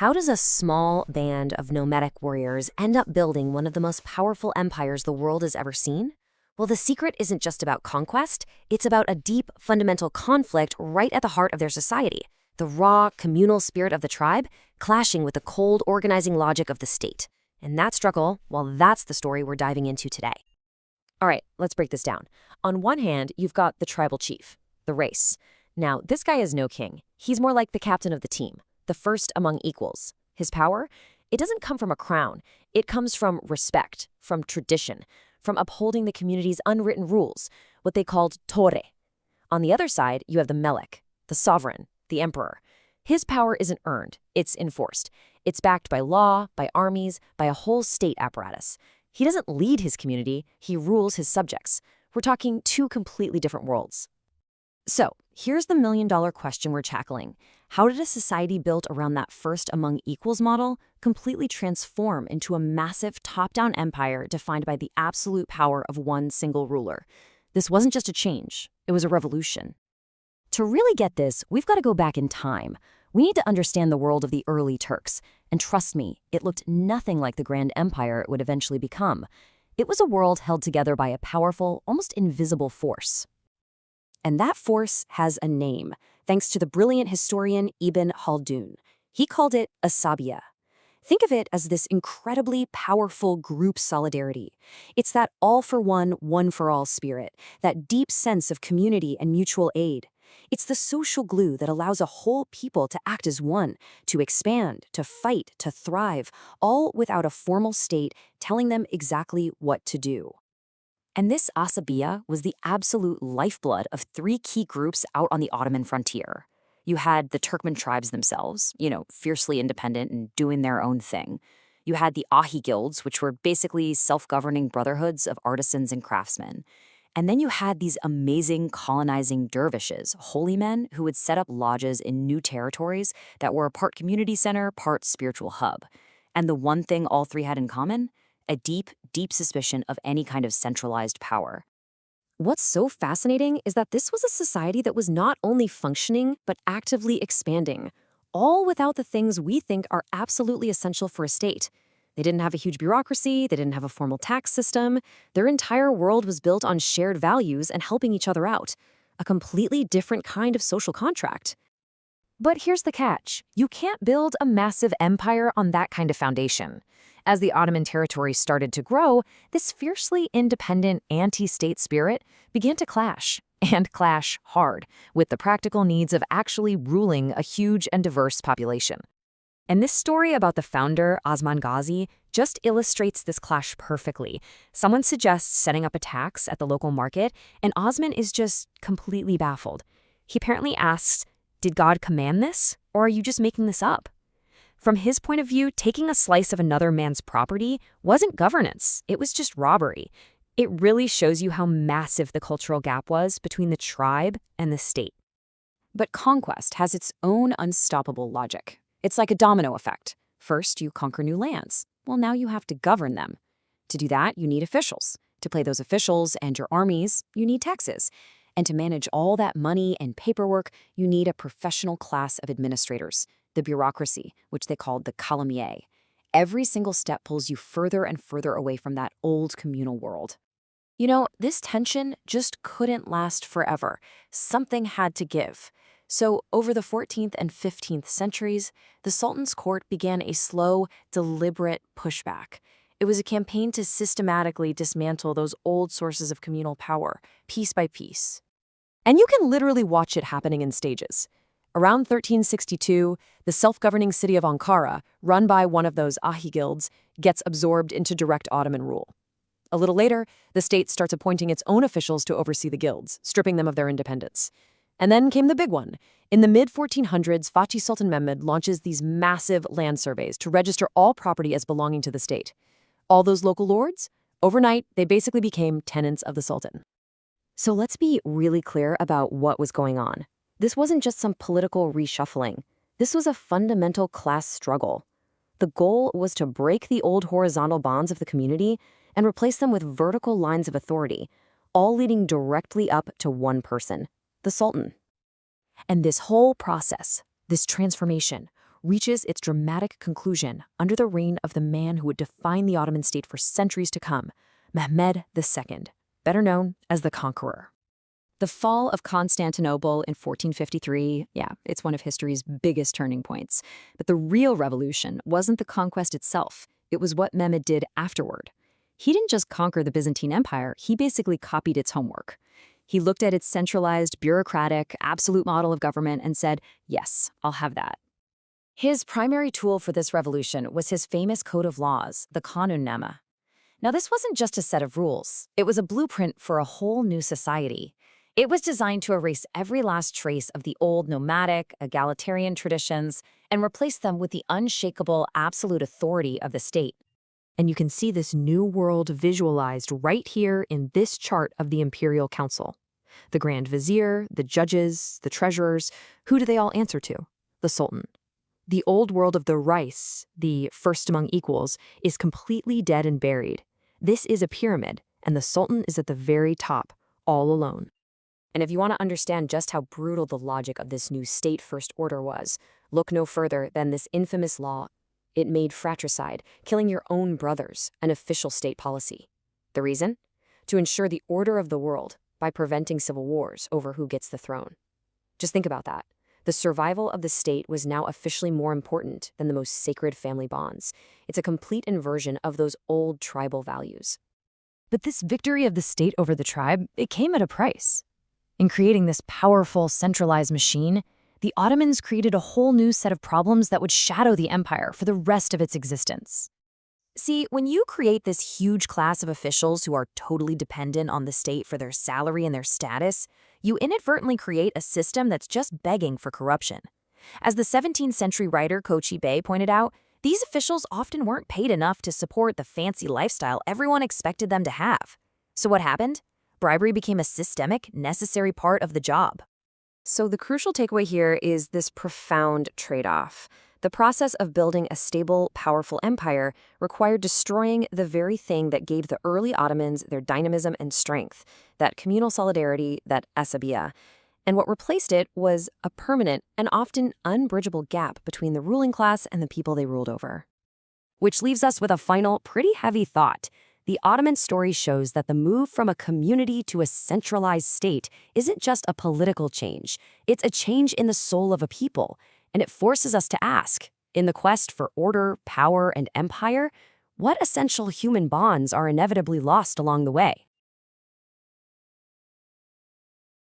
How does a small band of nomadic warriors end up building one of the most powerful empires the world has ever seen? Well, the secret isn't just about conquest, it's about a deep, fundamental conflict right at the heart of their society. The raw, communal spirit of the tribe clashing with the cold, organizing logic of the state. And that struggle, well, that's the story we're diving into today. All right, let's break this down. On one hand, you've got the tribal chief, the race. Now, this guy is no king. He's more like the captain of the team, the first among equals. His power? It doesn't come from a crown. It comes from respect, from tradition, from upholding the community's unwritten rules, what they called tore. On the other side, you have the Melik, the sovereign, the emperor. His power isn't earned, it's enforced. It's backed by law, by armies, by a whole state apparatus. He doesn't lead his community, he rules his subjects. We're talking two completely different worlds. So, here's the million-dollar question we're tackling. How did a society built around that first among equals model completely transform into a massive top-down empire defined by the absolute power of one single ruler? This wasn't just a change, it was a revolution. To really get this, we've got to go back in time. We need to understand the world of the early Turks. And trust me, it looked nothing like the grand empire it would eventually become. It was a world held together by a powerful, almost invisible force. And that force has a name, thanks to the brilliant historian Ibn Khaldun. He called it Asabiya. Think of it as this incredibly powerful group solidarity. It's that all-for-one, one-for-all spirit, that deep sense of community and mutual aid. It's the social glue that allows a whole people to act as one, to expand, to fight, to thrive, all without a formal state telling them exactly what to do. And this Asabiya was the absolute lifeblood of three key groups out on the Ottoman frontier. You had the Turkmen tribes themselves, fiercely independent and doing their own thing. You had the Ahi guilds, which were basically self-governing brotherhoods of artisans and craftsmen. And then you had these amazing colonizing dervishes, holy men who would set up lodges in new territories that were part community center, part spiritual hub. And the one thing all three had in common? A deep, deep suspicion of any kind of centralized power. What's so fascinating is that this was a society that was not only functioning, but actively expanding, all without the things we think are absolutely essential for a state. They didn't have a huge bureaucracy, they didn't have a formal tax system. Their entire world was built on shared values and helping each other out. A completely different kind of social contract. But here's the catch. You can't build a massive empire on that kind of foundation. As the Ottoman territory started to grow, this fiercely independent anti-state spirit began to clash, and clash hard, with the practical needs of actually ruling a huge and diverse population. And this story about the founder, Osman Ghazi, just illustrates this clash perfectly. Someone suggests setting up a tax at the local market, and Osman is just completely baffled. He apparently asks, "Did God command this, or are you just making this up?" From his point of view, taking a slice of another man's property wasn't governance, it was just robbery. It really shows you how massive the cultural gap was between the tribe and the state. But conquest has its own unstoppable logic. It's like a domino effect. First, you conquer new lands. Well, now you have to govern them. To do that, you need officials. To play those officials and your armies, you need taxes. And to manage all that money and paperwork, you need a professional class of administrators, the bureaucracy, which they called the kalamier. Every single step pulls you further and further away from that old communal world. This tension just couldn't last forever. Something had to give. So, over the 14th and 15th centuries, the Sultan's court began a slow, deliberate pushback. It was a campaign to systematically dismantle those old sources of communal power, piece by piece. And you can literally watch it happening in stages. Around 1362, the self-governing city of Ankara, run by one of those Ahi guilds, gets absorbed into direct Ottoman rule. A little later, the state starts appointing its own officials to oversee the guilds, stripping them of their independence. And then came the big one. In the mid-1400s, Fatih Sultan Mehmed launches these massive land surveys to register all property as belonging to the state. All those local lords? Overnight, they basically became tenants of the Sultan. So let's be really clear about what was going on. This wasn't just some political reshuffling. This was a fundamental class struggle. The goal was to break the old horizontal bonds of the community and replace them with vertical lines of authority, all leading directly up to one person, the Sultan. And this whole process, this transformation, reaches its dramatic conclusion under the reign of the man who would define the Ottoman state for centuries to come, Mehmed II, better known as the Conqueror. The fall of Constantinople in 1453, it's one of history's biggest turning points. But the real revolution wasn't the conquest itself. It was what Mehmed did afterward. He didn't just conquer the Byzantine Empire, he basically copied its homework. He looked at its centralized, bureaucratic, absolute model of government and said, yes, I'll have that. His primary tool for this revolution was his famous code of laws, the Kanunnama. Now, this wasn't just a set of rules. It was a blueprint for a whole new society. It was designed to erase every last trace of the old nomadic, egalitarian traditions and replace them with the unshakable, absolute authority of the state. And you can see this new world visualized right here in this chart of the Imperial Council. The Grand Vizier, the judges, the treasurers, who do they all answer to? The Sultan. The old world of the Reis, the first among equals, is completely dead and buried. This is a pyramid, and the Sultan is at the very top, all alone. And if you want to understand just how brutal the logic of this new state first order was, look no further than this infamous law. It made fratricide, killing your own brothers, an official state policy. The reason? To ensure the order of the world by preventing civil wars over who gets the throne. Just think about that. The survival of the state was now officially more important than the most sacred family bonds. It's a complete inversion of those old tribal values. But this victory of the state over the tribe, it came at a price. In creating this powerful, centralized machine, the Ottomans created a whole new set of problems that would shadow the empire for the rest of its existence. See, when you create this huge class of officials who are totally dependent on the state for their salary and their status, you inadvertently create a system that's just begging for corruption. As the 17th century writer Kochi Bey pointed out, these officials often weren't paid enough to support the fancy lifestyle everyone expected them to have. So what happened? Bribery became a systemic, necessary part of the job. So the crucial takeaway here is this profound trade-off. The process of building a stable, powerful empire required destroying the very thing that gave the early Ottomans their dynamism and strength, that communal solidarity, that asabiya. And what replaced it was a permanent and often unbridgeable gap between the ruling class and the people they ruled over. Which leaves us with a final, pretty heavy thought. The Ottoman story shows that the move from a community to a centralized state isn't just a political change. It's a change in the soul of a people. And it forces us to ask, in the quest for order, power, and empire, what essential human bonds are inevitably lost along the way?